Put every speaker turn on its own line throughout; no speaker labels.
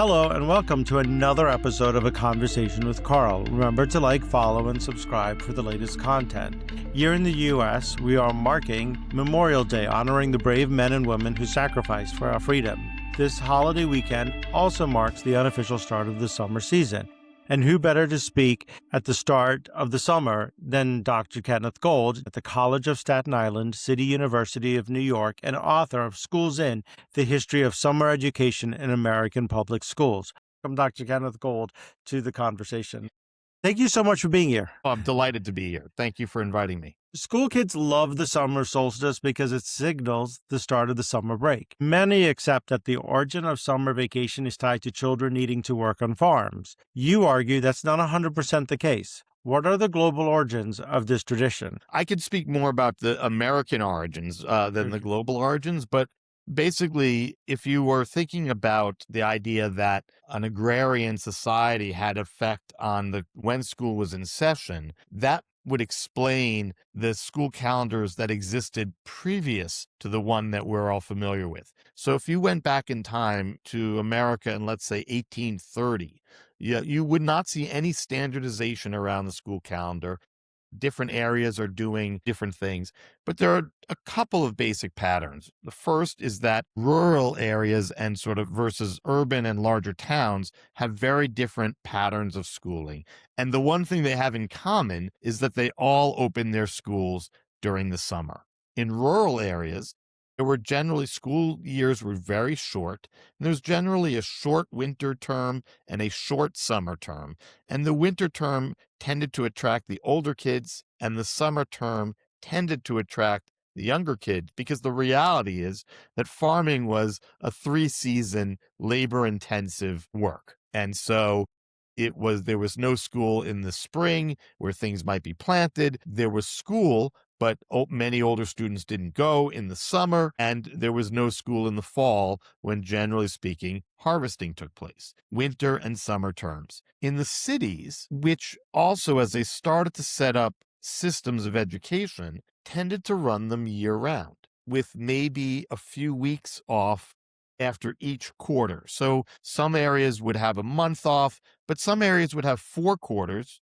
Hello, and welcome to another episode of A Conversation with Carl. Remember to like, follow, and subscribe for the latest content. Here in the U.S., we are marking Memorial Day, honoring the brave men and women who sacrificed for our freedom. This holiday weekend also marks the unofficial start of the summer season. And who better to speak at the start of the summer than Dr. Kenneth Gold at the College of Staten Island, City University of New York, and author of Schools In, The History of Summer Education in American Public Schools. Welcome, Dr. Kenneth Gold, to the conversation. Thank you so much for being here.
Oh, I'm delighted to be here. Thank you for inviting me.
School kids love the summer solstice because it signals the start of the summer break. Many accept that the origin of summer vacation is tied to children needing to work on farms. You argue that's not 100% the case. What are the global origins of this tradition?
I could speak more about the American origins than the global origins, but basically, if you were thinking about the idea that an agrarian society had effect on when school was in session, that would explain the school calendars that existed previous to the one that we're all familiar with. So if you went back in time to America in, let's say, 1830, you would not see any standardization around the school calendar. Different areas are doing different things, but there are a couple of basic patterns. The first is that rural areas and sort of versus urban and larger towns have very different patterns of schooling. And the one thing they have in common is that they all open their schools during the summer. In rural areas, school years were very short, and there was generally a short winter term and a short summer term. And the winter term tended to attract the older kids, and the summer term tended to attract the younger kids, because the reality is that farming was a 3-season labor-intensive work. And so there was no school in the spring where things might be planted. There was school, but many older students didn't go in the summer, and there was no school in the fall when, generally speaking, harvesting took place. Winter and summer terms. In the cities, which also, as they started to set up systems of education, tended to run them year-round, with maybe a few weeks off after each quarter. So some areas would have a month off, but some areas would have 4 quarters,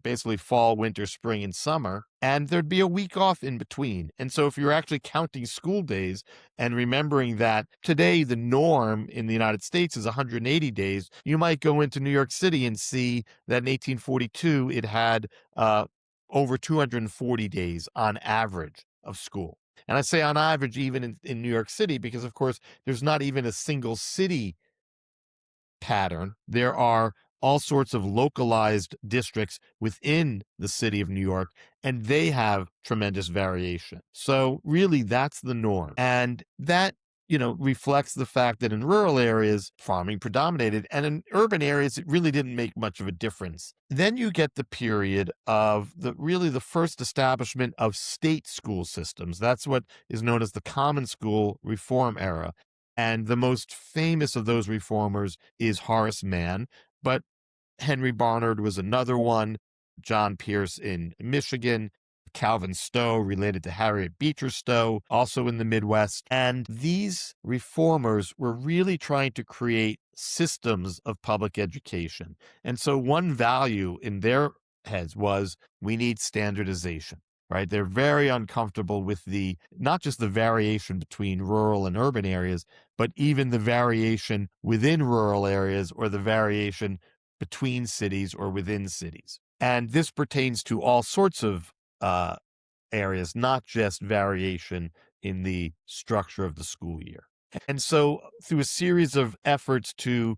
basically fall, winter, spring, and summer, and there'd be a week off in between. And so if you're actually counting school days and remembering that today the norm in the United States is 180 days, you might go into New York City and see that in 1842 it had over 240 days on average of school. And I say on average even in New York City because, of course, there's not even a single city pattern. There are all sorts of localized districts within the city of New York, and they have tremendous variation. So really, that's the norm. And that reflects the fact that in rural areas, farming predominated, and in urban areas, it really didn't make much of a difference. Then you get the period of the first establishment of state school systems. That's what is known as the Common School Reform era. And the most famous of those reformers is Horace Mann, but Henry Barnard was another one, John Pierce in Michigan, Calvin Stowe, related to Harriet Beecher Stowe, also in the Midwest. And these reformers were really trying to create systems of public education. And so one value in their heads was, we need standardization, right? They're very uncomfortable with not just the variation between rural and urban areas, but even the variation within rural areas or the variation between cities or within cities. And this pertains to all sorts of areas, not just variation in the structure of the school year. And so through a series of efforts to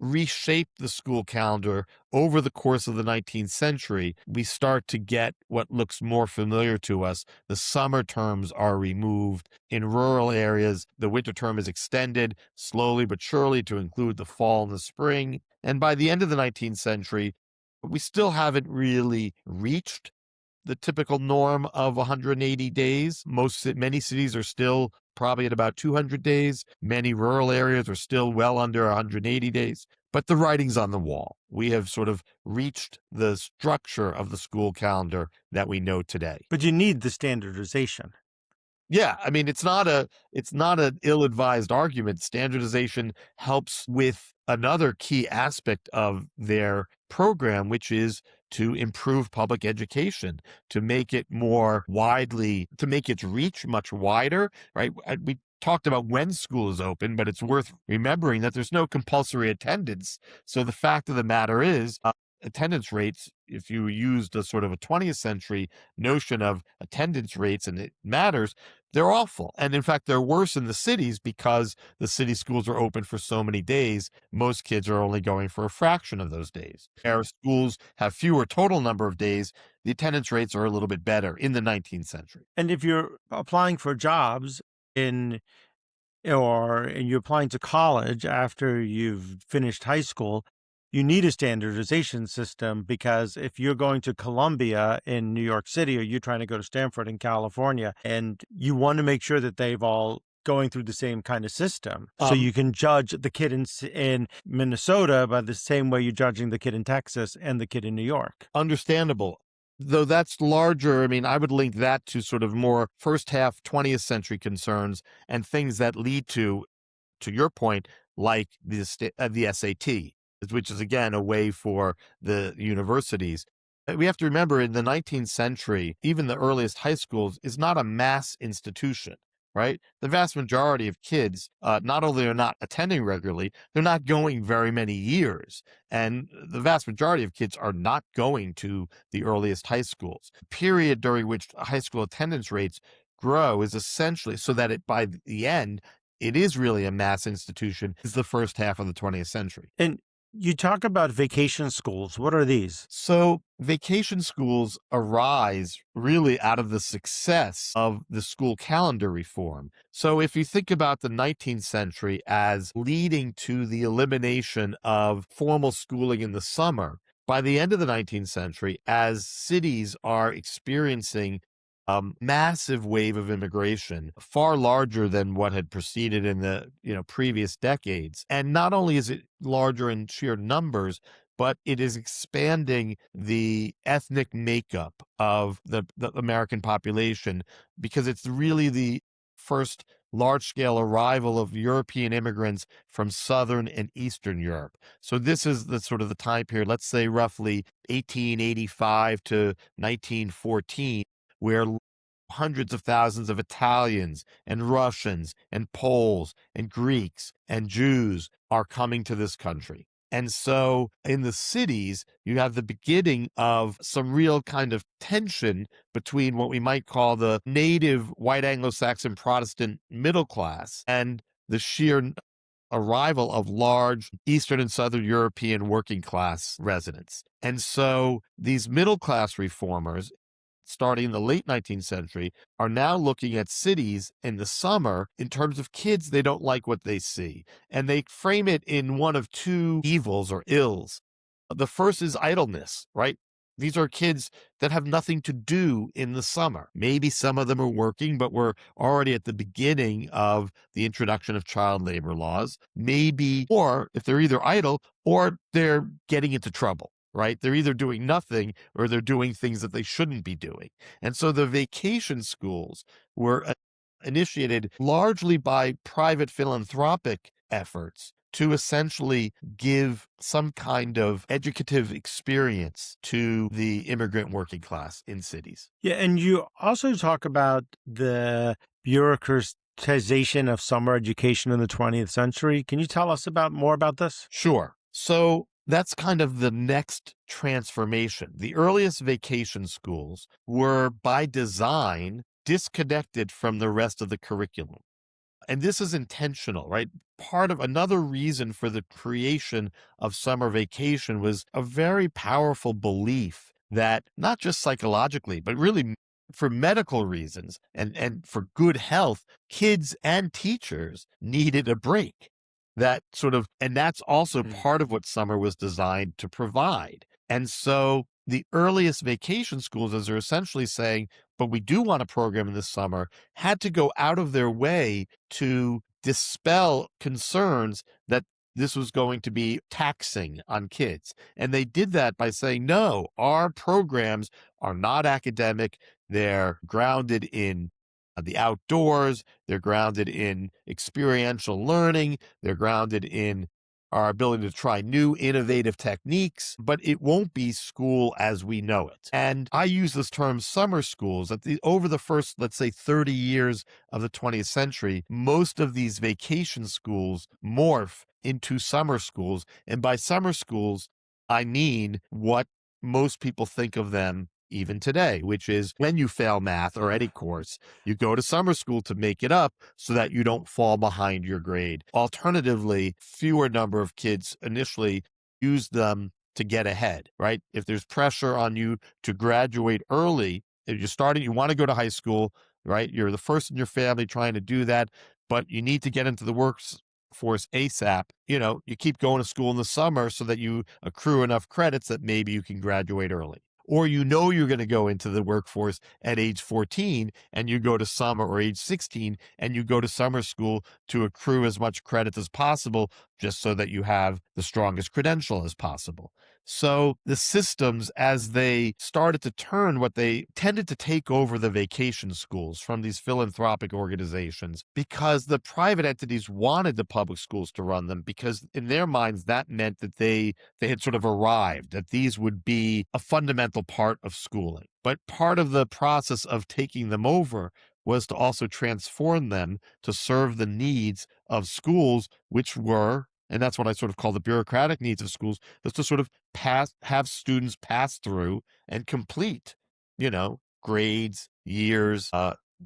reshape the school calendar over the course of the 19th century, we start to get what looks more familiar to us. The summer terms are removed. In rural areas, the winter term is extended slowly but surely to include the fall and the spring. And by the end of the 19th century, we still haven't really reached the typical norm of 180 days. Many cities are still probably at about 200 days. Many rural areas are still well under 180 days. But the writing's on the wall. We have sort of reached the structure of the school calendar that we know today.
But you need the standardization.
Yeah, I mean, it's not an ill-advised argument. Standardization helps with another key aspect of their program, which is to improve public education, to make it more widely, to make its reach much wider, right? We talked about when school is open, but it's worth remembering that there's no compulsory attendance. So the fact of the matter is, attendance rates, if you used a sort of a 20th century notion of attendance rates and it matters, they're awful. And in fact, they're worse in the cities because the city schools are open for so many days. Most kids are only going for a fraction of those days. Our schools have fewer total number of days. The attendance rates are a little bit better in the 19th century.
And if you're applying for jobs in and you're applying to college after you've finished high school, you need a standardization system, because if you're going to Columbia in New York City, or you're trying to go to Stanford in California, and you want to make sure that they've all going through the same kind of system. So you can judge the kid in Minnesota by the same way you're judging the kid in Texas and the kid in New York.
Understandable. Though that's larger, I mean, I would link that to sort of more first half 20th century concerns and things that lead to your point, like the SAT, which is again a way for the universities. We have to remember in the 19th century, even the earliest high schools is not a mass institution, right? The vast majority of kids, not only are not attending regularly, they're not going very many years. And the vast majority of kids are not going to the earliest high schools. The period during which high school attendance rates grow is essentially so that by the end, it is really a mass institution, is the first half of the 20th century.
And you talk about vacation schools. What are these?
So vacation schools arise really out of the success of the school calendar reform. So if you think about the 19th century as leading to the elimination of formal schooling in the summer, by the end of the 19th century, as cities are experiencing a massive wave of immigration, far larger than what had preceded in the previous decades. And not only is it larger in sheer numbers, but it is expanding the ethnic makeup of the American population, because it's really the first large-scale arrival of European immigrants from Southern and Eastern Europe. So this is the sort of the time period, let's say roughly 1885 to 1914, where hundreds of thousands of Italians and Russians and Poles and Greeks and Jews are coming to this country. And so in the cities, you have the beginning of some real kind of tension between what we might call the native white Anglo-Saxon Protestant middle class and the sheer arrival of large Eastern and Southern European working class residents. And so these middle class reformers, starting in the late 19th century, are now looking at cities in the summer in terms of kids. They don't like what they see. And they frame it in one of two evils or ills. The first is idleness, right? These are kids that have nothing to do in the summer. Maybe some of them are working, but we're already at the beginning of the introduction of child labor laws. Maybe, or if they're either idle or they're getting into trouble, right? They're either doing nothing or they're doing things that they shouldn't be doing. And so the vacation schools were initiated largely by private philanthropic efforts to essentially give some kind of educative experience to the immigrant working class in cities.
Yeah, and you also talk about the bureaucratization of summer education in the 20th century. Can you tell us more about this?
Sure. So that's kind of the next transformation. The earliest vacation schools were by design disconnected from the rest of the curriculum. And this is intentional, right? Part of another reason for the creation of summer vacation was a very powerful belief that not just psychologically, but really for medical reasons and for good health, kids and teachers needed a break. And that's also part of what summer was designed to provide. And so the earliest vacation schools, as they're essentially saying, but we do want a program in the summer, had to go out of their way to dispel concerns that this was going to be taxing on kids. And they did that by saying, no, our programs are not academic. They're grounded in the outdoors. They're grounded in experiential learning. They're grounded in our ability to try new innovative techniques, but it won't be school as we know it. And I use this term summer schools. Over the first, let's say, 30 years of the 20th century, most of these vacation schools morph into summer schools. And by summer schools, I mean what most people think of them even today, which is when you fail math or any course, you go to summer school to make it up so that you don't fall behind your grade. Alternatively, fewer number of kids initially use them to get ahead, right? If there's pressure on you to graduate early, if you're starting, you want to go to high school, right? You're the first in your family trying to do that, but you need to get into the workforce ASAP. You keep going to school in the summer so that you accrue enough credits that maybe you can graduate early. Or you're going to go into the workforce at age 14 and you go to summer, or age 16 and you go to summer school to accrue as much credit as possible, just so that you have the strongest credential as possible. So the systems, as they started to turn, what they tended to take over the vacation schools from these philanthropic organizations, because the private entities wanted the public schools to run them, because in their minds that meant that they had sort of arrived, that these would be a fundamental part of schooling. But part of the process of taking them over was to also transform them to serve the needs of schools, which were, and that's what I sort of call the bureaucratic needs of schools, is to sort of have students pass through and complete, grades, years,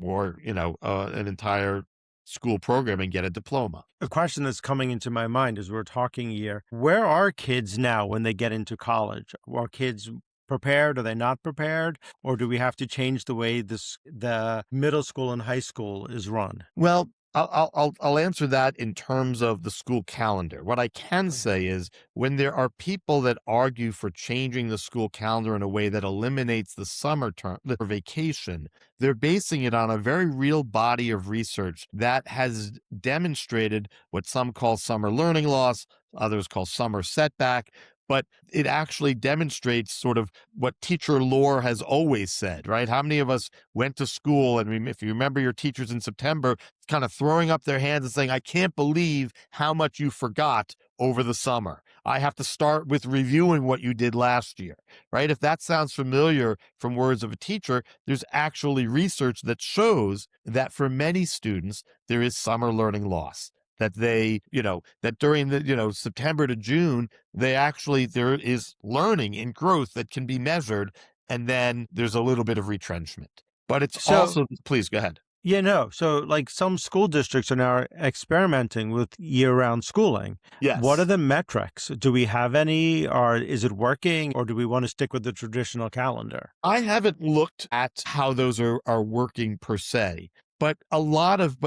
or, an entire school program and get a diploma.
A question that's coming into my mind as we're talking here: where are kids now when they get into college? Are kids prepared? Are they not prepared? Or do we have to change the way the middle school and high school is run?
Well, I'll answer that in terms of the school calendar. What I can say is, when there are people that argue for changing the school calendar in a way that eliminates the summer term, the vacation, they're basing it on a very real body of research that has demonstrated what some call summer learning loss, others call summer setback. But it actually demonstrates sort of what teacher lore has always said, right? How many of us went to school, and if you remember your teachers in September, kind of throwing up their hands and saying, I can't believe how much you forgot over the summer. I have to start with reviewing what you did last year, right? If that sounds familiar from words of a teacher, there's actually research that shows that for many students, there is summer learning loss. That that during the, September to June, there is learning and growth that can be measured. And then there's a little bit of retrenchment. But it's
So,
also, please go ahead.
yeah, no. So, like, some school districts are now experimenting with year-round schooling. What are
Yes.
the metrics? Do we have any, or is it working, or do we want to stick with the traditional calendar?
I haven't looked at how those are working per se, but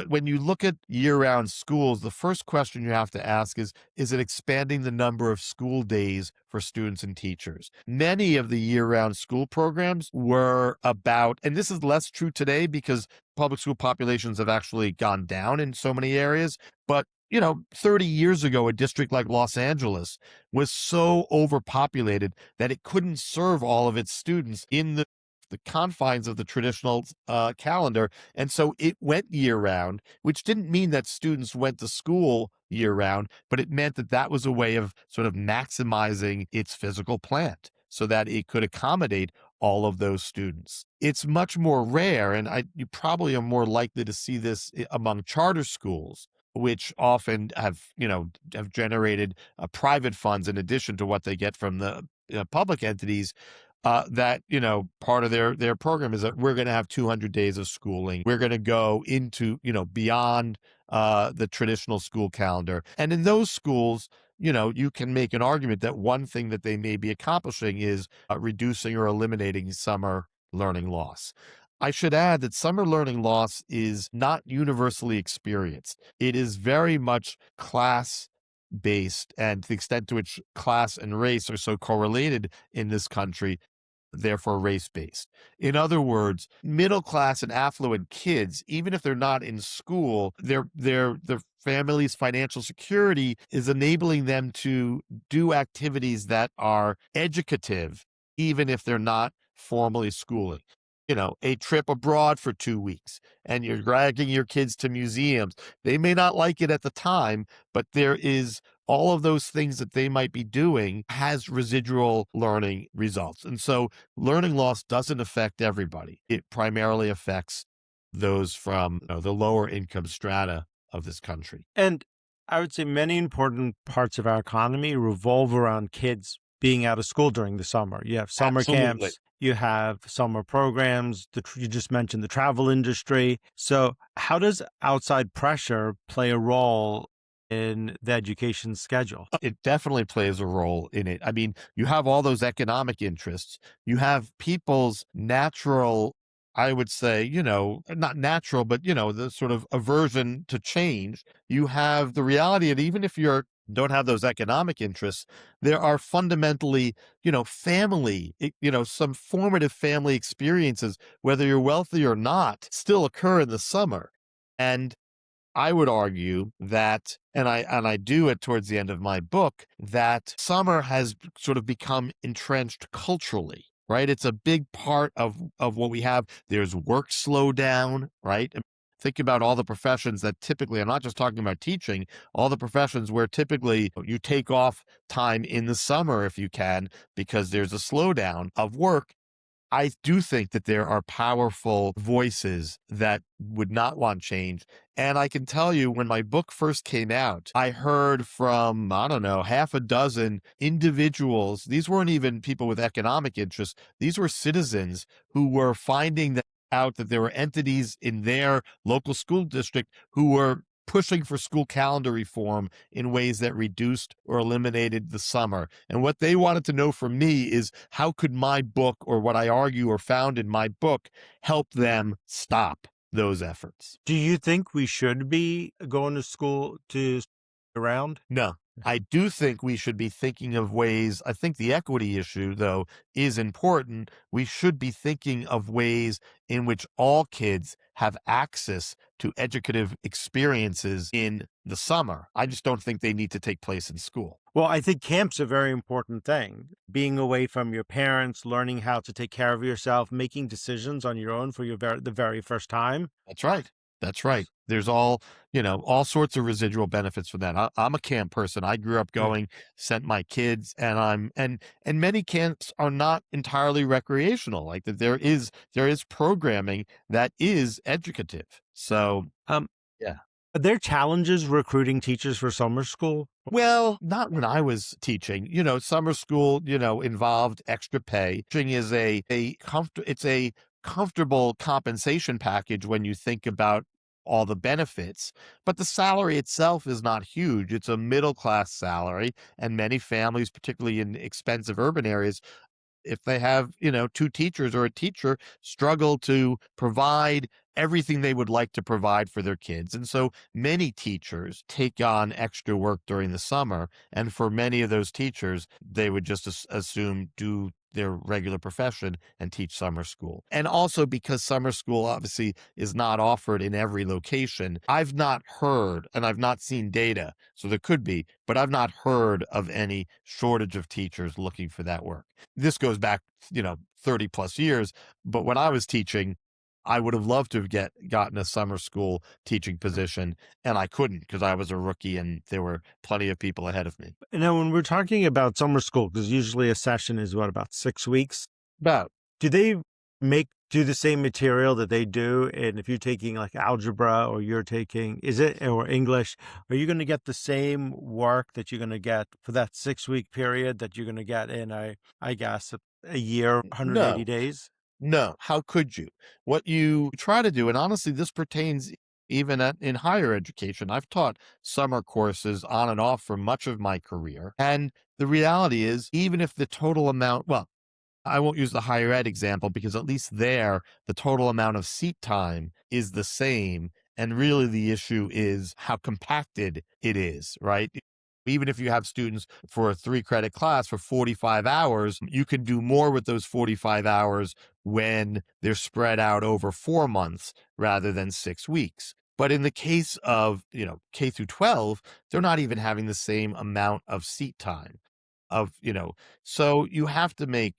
when you look at year-round schools, the first question you have to ask is it expanding the number of school days for students and teachers? Many of the year-round school programs were about, and this is less true today because public school populations have actually gone down in so many areas, but 30 years ago, a district like Los Angeles was so overpopulated that it couldn't serve all of its students in the confines of the traditional calendar. And so it went year round, which didn't mean that students went to school year round, but it meant that that was a way of sort of maximizing its physical plant so that it could accommodate all of those students. It's much more rare, and you probably are more likely to see this among charter schools, which often have generated private funds in addition to what they get from the public entities. That part of their program is that we're going to have 200 days of schooling. We're going to go into beyond the traditional school calendar, and in those schools, you can make an argument that one thing that they may be accomplishing is reducing or eliminating summer learning loss. I should add that summer learning loss is not universally experienced. It is very much class based, and to the extent to which class and race are so correlated in this country, therefore race based. In other words, middle class and affluent kids, even if they're not in school, their family's financial security is enabling them to do activities that are educative, even if they're not formally schooling. a trip abroad for 2 weeks and you're dragging your kids to museums. They may not like it at the time, but there is all of those things that they might be doing has residual learning results. And so learning loss doesn't affect everybody. It primarily affects those from the lower income strata of this country.
And I would say many important parts of our economy revolve around kids being out of school during the summer. You have summer
Absolutely.
camps, you have summer programs, you just mentioned the travel industry. So, how does outside pressure play a role in the education schedule?
It definitely plays a role in it. I mean, you have all those economic interests. You have people's natural, I would say, not natural, but, the sort of aversion to change. You have the reality that even if you don't have those economic interests, there are fundamentally, some formative family experiences, whether you're wealthy or not, still occur in the summer. And I would argue that, and I do it towards the end of my book, that summer has sort of become entrenched culturally, right? It's a big part of what we have. There's work slowdown, right? Think about all the professions that typically, I'm not just talking about teaching, all the professions where typically you take off time in the summer if you can, because there's a slowdown of work. I do think that there are powerful voices that would not want change. And I can tell you, when my book first came out, I heard from, I don't know, half a dozen individuals. These weren't even people with economic interests. These were citizens who were finding out that there were entities in their local school district who were pushing for school calendar reform in ways that reduced or eliminated the summer. And what they wanted to know from me is, how could my book, or what I argue or found in my book, help them stop those efforts?
Do you think we should be going to school to around?
No, I do think we should be thinking of ways. I think the equity issue, though, is important. We should be thinking of ways in which all kids have access to educative experiences in the summer. I just don't think they need to take place in school.
Well, I think camp's a very important thing. Being away from your parents, learning how to take care of yourself, making decisions on your own for the very first time.
That's right. That's right. There's all sorts of residual benefits from that. I'm a camp person. I grew up
Mm.
going, sent my kids, and and many camps are not entirely recreational. Like that, there is programming that is educative. So
Um,
yeah.
are there challenges recruiting teachers for summer school?
Well, not when I was teaching. Summer school, involved extra pay. Teaching is it's a comfortable compensation package when you think about all the benefits, but the salary itself is not huge. It's a middle class salary, and many families, particularly in expensive urban areas, if they have, two teachers or a teacher, struggle to provide everything they would like to provide for their kids. And so many teachers take on extra work during the summer. And for many of those teachers, they would just assume do their regular profession and teach summer school. And also because summer school obviously is not offered in every location, I've not heard, and I've not seen data, so there could be, but I've not heard of any shortage of teachers looking for that work. This goes back, 30 plus years. But when I was teaching, I would have loved to have gotten a summer school teaching position, and I couldn't because I was a rookie and there were plenty of people ahead of me.
Now, when we're talking about summer school, because usually a session is what, about 6 weeks?
About
Do they do the same material that they do? And if you're taking like algebra, or you're taking, or English, are you going to get the same work that you're going to get for that 6 week period that you're going to get in I guess a year, 180
no,
days?
no. How could you? What you try to do, and honestly, this pertains even in higher education. I've taught summer courses on and off for much of my career. And the reality is, even if the total amount, well, I won't use the higher ed example because at least there, the total amount of seat time is the same. And really the issue is how compacted it is, right? Even if you have students for a 3 credit class for 45 hours, you can do more with those 45 hours when they're spread out over 4 months rather than 6 weeks. But in the case of, K through 12, they're not even having the same amount of seat time of, so you have to make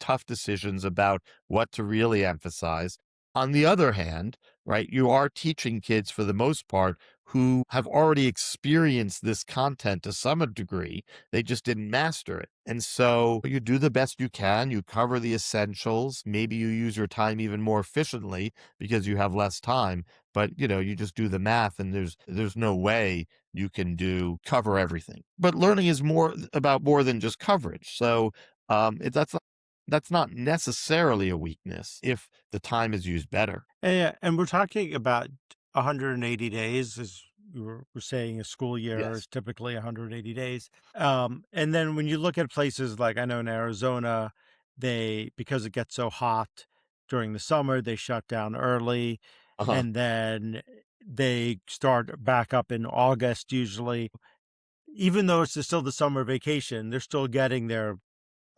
tough decisions about what to really emphasize. On the other hand, right, you are teaching kids for the most part who have already experienced this content to some degree. They just didn't master it. And so you do the best you can. You cover the essentials. Maybe you use your time even more efficiently because you have less time. But you just do the math, and there's no way you can do cover everything. But learning is more than just coverage. So that's not necessarily a weakness if the time is used better.
And we're talking about 180 days, as we're saying a school year is
Yes.
typically 180 days. And then when you look at places like I know in Arizona, because it gets so hot during the summer, they shut down early
Uh-huh.
and then they start back up in August usually. Even though it's still the summer vacation, they're still getting their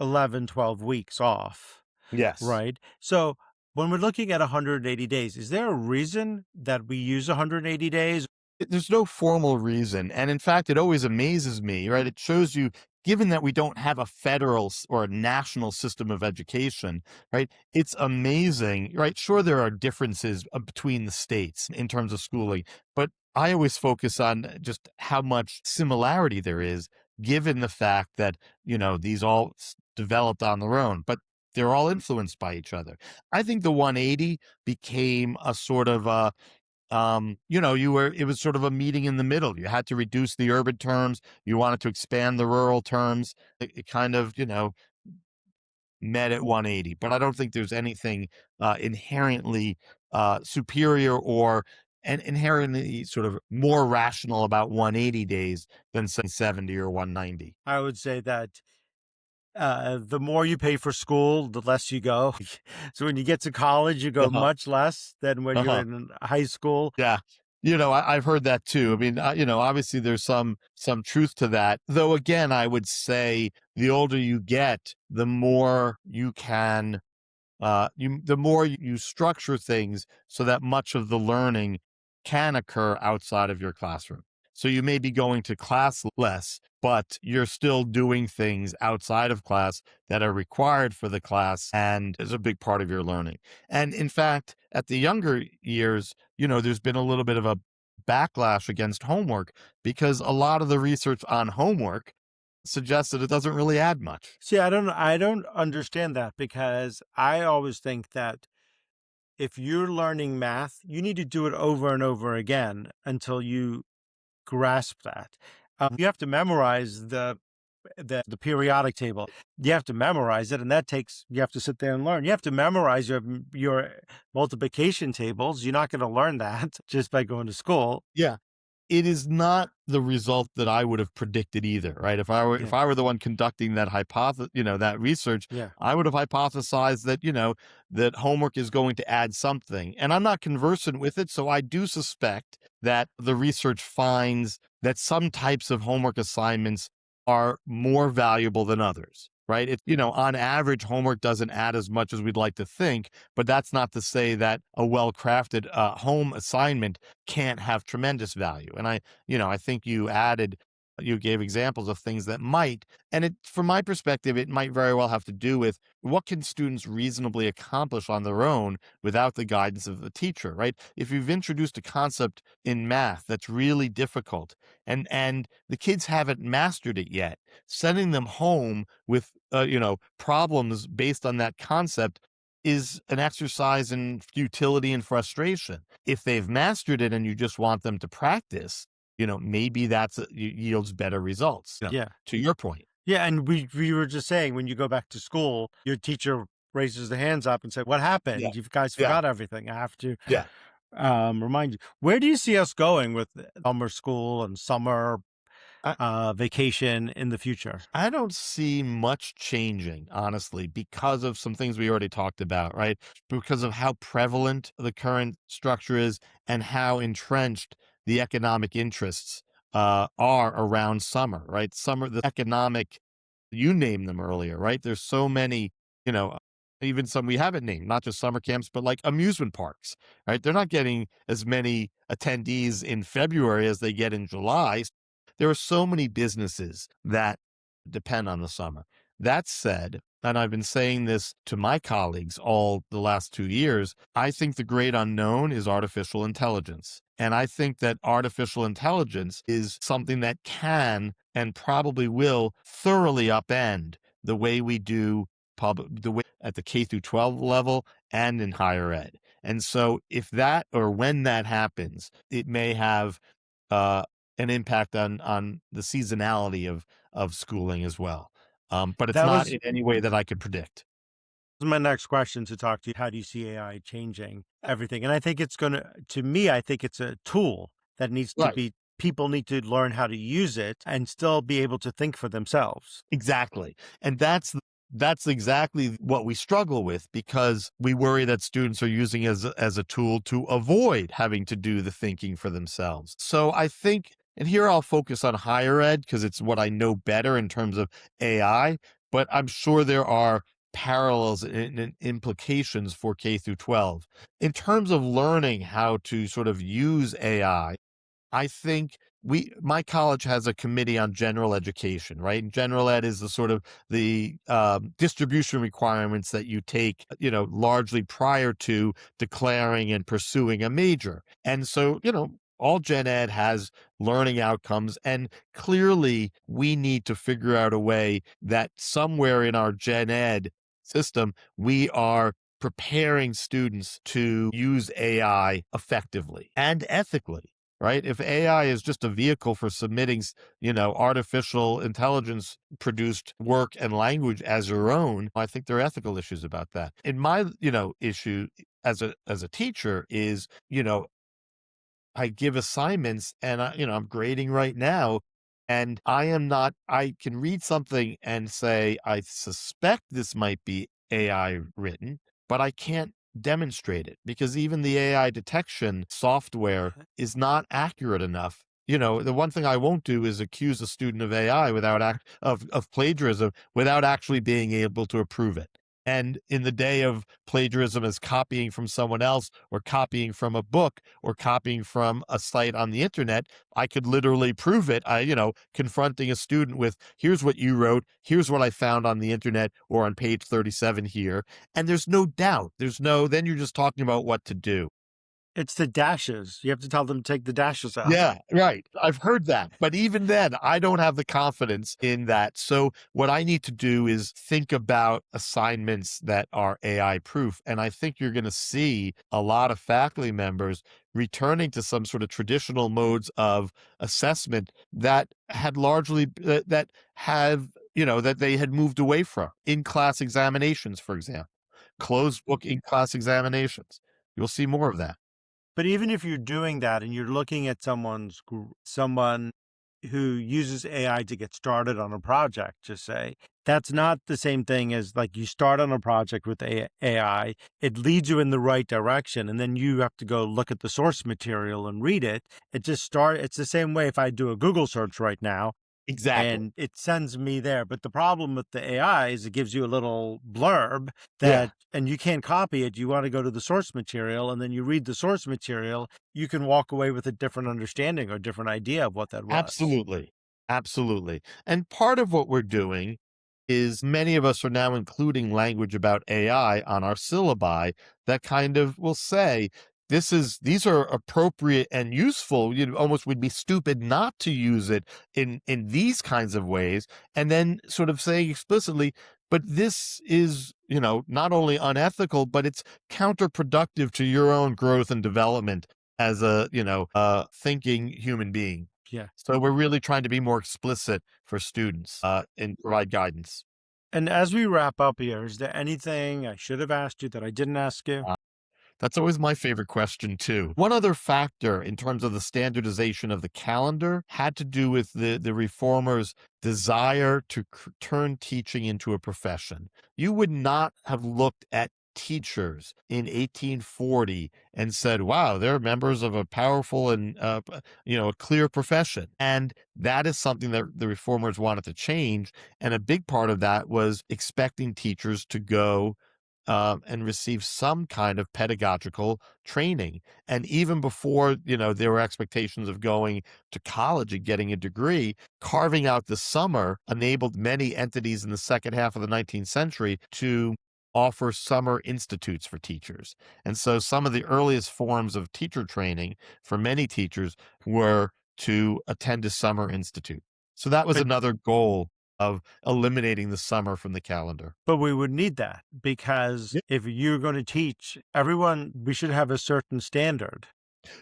11, 12 weeks off.
Yes.
Right. So when we're looking at 180 days, is there a reason that we use 180 days?
There's no formal reason, and in fact, it always amazes me, right? It shows you, given that we don't have a federal or a national system of education, right? It's amazing, right? Sure, there are differences between the states in terms of schooling, but I always focus on just how much similarity there is, given the fact that, these all developed on their own, but they're all influenced by each other. I think the 180 became a sort of it was sort of a meeting in the middle. You had to reduce the urban terms. You wanted to expand the rural terms. It kind of, met at 180. But I don't think there's anything inherently superior or and inherently sort of more rational about 180 days than say 70 or 190.
I would say that the more you pay for school, the less you go. So when you get to college, you go
Uh-huh.
much less than when you're
Uh-huh.
in high school.
Yeah. I've heard that too. I mean, obviously there's some truth to that. Though again, I would say the older you get, the more you can the more you structure things so that much of the learning can occur outside of your classroom. So you may be going to class less, but you're still doing things outside of class that are required for the class and is a big part of your learning. And in fact, at the younger years, there's been a little bit of a backlash against homework because a lot of the research on homework suggests that it doesn't really add much.
See, I don't understand that because I always think that if you're learning math, you need to do it over and over again until you grasp that. You have to memorize the periodic table. You have to memorize it, and that takes you have to sit there and learn. You have to memorize your multiplication tables. You're not going to learn that just by going to school.
Yeah. It is not the result that I would have predicted either, right? If
Yeah,
I were the one conducting that that research,
yeah.
I would have hypothesized that, that homework is going to add something. And I'm not conversant with it, so I do suspect that the research finds that some types of homework assignments are more valuable than others. Right. On average, homework doesn't add as much as we'd like to think, but that's not to say that a well crafted home assignment can't have tremendous value. And I think you gave examples of things that might, and from my perspective, it might very well have to do with what can students reasonably accomplish on their own without the guidance of the teacher, right? If you've introduced a concept in math that's really difficult and the kids haven't mastered it yet, sending them home with, problems based on that concept is an exercise in futility and frustration. If they've mastered it and you just want them to practice, maybe yields better results.
Yeah.
To your point.
Yeah, and we were just saying when you go back to school, your teacher raises the hands up and said, "What
Yeah.
happened? You guys
Yeah.
forgot everything." I have to
Yeah.
remind you. Where do you see us going with summer school and summer
I,
vacation in the future?
I don't see much changing, honestly, because of some things we already talked about, right? Because of how prevalent the current structure is and how entrenched the economic interests are around summer, right? Summer, the economic, you named them earlier, right? There's so many, you know, even some we haven't named, not just summer camps, but like amusement parks, right? They're not getting as many attendees in February as they get in July. There are so many businesses that depend on the summer. That said, and I've been saying this to my colleagues all the last 2 years, I think the great unknown is artificial intelligence. And I think that artificial intelligence is something that can and probably will thoroughly upend the way we do the way at the K through 12 level and in higher ed. And so if that or when that happens, it may have uh, an impact on the seasonality of schooling as well. But it's
That
not
was
in any way that I could predict.
my next question to talk to you. How do you see AI changing everything? And I think it's going to me, I think it's a tool that needs to
Right.
be, people need to learn how to use it and still be able to think for themselves.
Exactly. And that's exactly what we struggle with, because we worry that students are using it as a tool to avoid having to do the thinking for themselves. So I think, and here I'll focus on higher ed because it's what I know better in terms of AI, but I'm sure there are parallels and implications for K through 12. In terms of learning how to sort of use AI, I think my college has a committee on general education, right? And general ed is the sort of the distribution requirements that you take, largely prior to declaring and pursuing a major. And so, all gen ed has learning outcomes, and clearly we need to figure out a way that somewhere in our gen ed system, we are preparing students to use AI effectively and ethically, right? If AI is just a vehicle for submitting, artificial intelligence produced work and language as your own, I think there are ethical issues about that. In my, issue as a teacher is, I give assignments and I'm grading right now, and I can read something and say, I suspect this might be AI written, but I can't demonstrate it because even the AI detection software is not accurate enough. The one thing I won't do is accuse a student of AI of plagiarism without actually being able to approve it. And in the day of plagiarism as copying from someone else or copying from a book or copying from a site on the internet, I could literally prove it. Confronting a student with, here's what you wrote, here's what I found on the internet or on page 37 here. And there's no doubt. Then you're just talking about what to do.
It's the dashes. You have to tell them to take the dashes out.
Yeah, right. I've heard that. But even then, I don't have the confidence in that. So what I need to do is think about assignments that are AI proof. And I think you're going to see a lot of faculty members returning to some sort of traditional modes of assessment that had largely, that have, that they had moved away from in class examinations, for example, closed book in class examinations. You'll see more of that.
But even if you're doing that and you're looking at someone who uses AI to get started on a project, just say, that's not the same thing as like you start on a project with AI, it leads you in the right direction, and then you have to go look at the source material and read it. It's the same way if I do a Google search right now
Exactly.
and it sends me there. But the problem with the AI is it gives you a little blurb
Yeah.
and you can't copy it. You want to go to the source material, and then you read the source material. You can walk away with a different understanding or different idea of what that was.
Absolutely. Absolutely. And part of what we're doing is many of us are now including language about AI on our syllabi that kind of will say, these are appropriate and useful. You almost would be stupid not to use it in these kinds of ways. And then sort of saying explicitly, but this is, not only unethical, but it's counterproductive to your own growth and development as a thinking human being.
Yeah.
So we're really trying to be more explicit for students and provide guidance.
And as we wrap up here, is there anything I should have asked you that I didn't ask you?
That's always my favorite question, too. One other factor in terms of the standardization of the calendar had to do with the reformers' desire to turn teaching into a profession. You would not have looked at teachers in 1840 and said, wow, they're members of a powerful and, a clear profession. And that is something that the reformers wanted to change. And a big part of that was expecting teachers to go and receive some kind of pedagogical training. And even before, there were expectations of going to college and getting a degree, carving out the summer enabled many entities in the second half of the 19th century to offer summer institutes for teachers. And so some of the earliest forms of teacher training for many teachers were to attend a summer institute. So that was
But
another goal of eliminating the summer from the calendar.
but we would need that because
Yeah.
if you're going to teach everyone, we should have a certain standard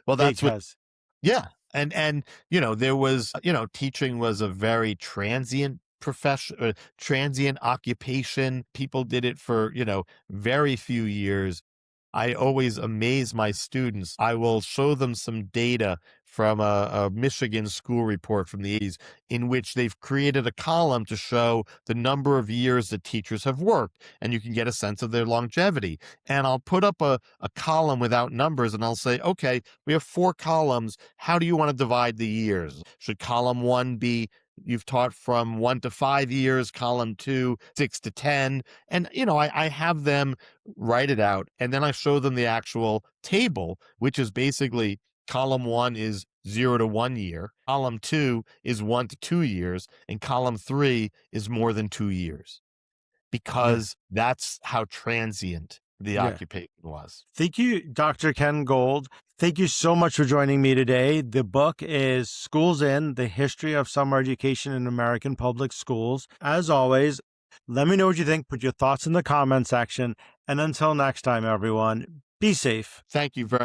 Well, that's what
because
yeah. And there was, teaching was a very transient profession, transient occupation. People did it for, very few years. I always amaze my students. I will show them some data from a Michigan school report from the 80s in which they've created a column to show the number of years that teachers have worked, and you can get a sense of their longevity. And I'll put up a column without numbers, and I'll say, okay, we have 4 columns. How do you want to divide the years? Should column 1 be you've taught from 1 to 5 years, column 2, 6 to 10? And, I have them write it out, and then I show them the actual table, which is basically column 1 is 0 to 1 year, column 2 is 1 to 2 years, and column 3 is more than 2 years,
yeah,
because that's how transient the
yeah.
occupation was.
Thank you, Dr. Ken Gold. Thank you so much for joining me today. The book is Schools In: The History of Summer Education in American Public Schools. As always, let me know what you think. Put your thoughts in the comment section. And until next time, everyone, be safe.
Thank you very